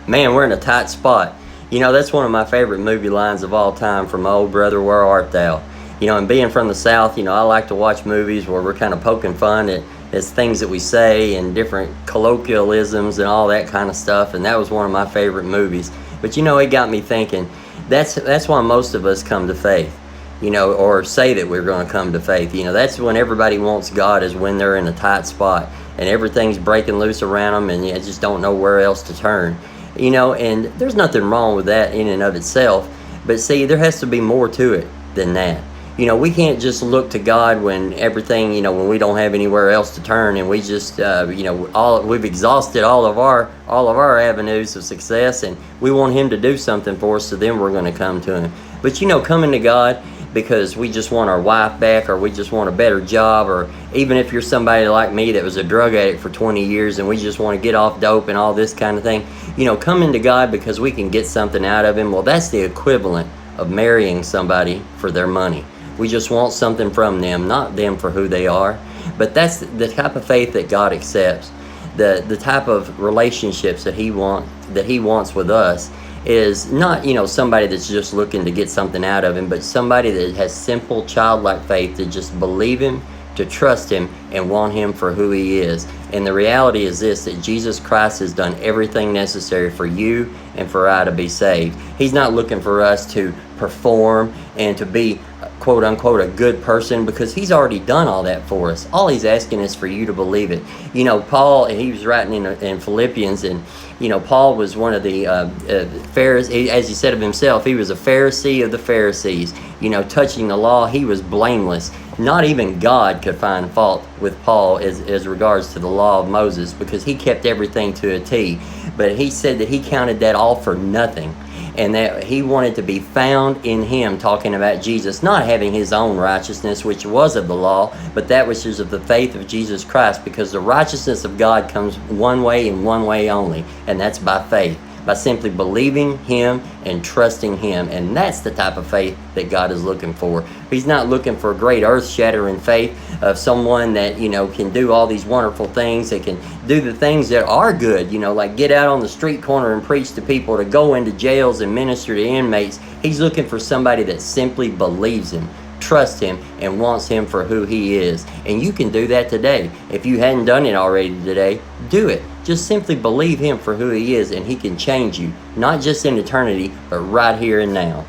Man, we're in a tight spot. You know, that's one of my favorite movie lines of all time from my old brother, Where Art Thou? You know, and being from the South, you know, I like to watch movies where we're kind of poking fun at things that we say and different colloquialisms and all that kind of stuff. And that was one of my favorite movies. But, you know, it got me thinking, that's why most of us come to faith, you know, or say that we're going to come to faith. You know, that's when everybody wants God, is when they're in a tight spot and everything's breaking loose around them and you just don't know where else to turn. You know, and there's nothing wrong with that in and of itself, but see, there has to be more to it than that. You know, we can't just look to God when everything, you know, when we don't have anywhere else to turn, and we just, you know, we've exhausted all of our avenues of success, and we want Him to do something for us, so then we're going to come to Him. But you know, coming to God because we just want our wife back, or we just want a better job, or even if you're somebody like me that was a drug addict for 20 years and we just want to get off dope and all this kind of thing, you know, coming to God because we can get something out of Him, well, that's the equivalent of marrying somebody for their money. We just want something from them, not them for who they are. But that's the type of faith that God accepts. The type of relationships that He wants with us is not, you know, somebody that's just looking to get something out of Him, but somebody that has simple childlike faith to just believe Him, to trust Him, and want Him for who He is. And the reality is this, that Jesus Christ has done everything necessary for you and for I to be saved. He's not looking for us to perform and to be, quote unquote, a good person, because He's already done all that for us. All He's asking is for you to believe it. You know, Paul, he was writing in Philippians, and you know, Paul was one of the Pharisees. As he said of himself, he was a Pharisee of the Pharisees. You know, touching the law, he was blameless. Not even God could find fault with Paul as regards to the law of Moses, because he kept everything to a T. But he said that he counted that all for nothing, and that he wanted to be found in Him, talking about Jesus, not having his own righteousness, which was of the law, but that which is of the faith of Jesus Christ, because the righteousness of God comes one way and one way only, and that's by faith, by simply believing Him and trusting Him. And that's the type of faith that God is looking for. He's not looking for a great earth-shattering faith of someone that, you know, can do all these wonderful things, that can do the things that are good, you know, like get out on the street corner and preach to people, to go into jails and minister to inmates. He's looking for somebody that simply believes Him, trusts Him, and wants Him for who He is. And you can do that today. If you hadn't done it already today, do it. Just simply believe Him for who He is, and He can change you, not just in eternity, but right here and now.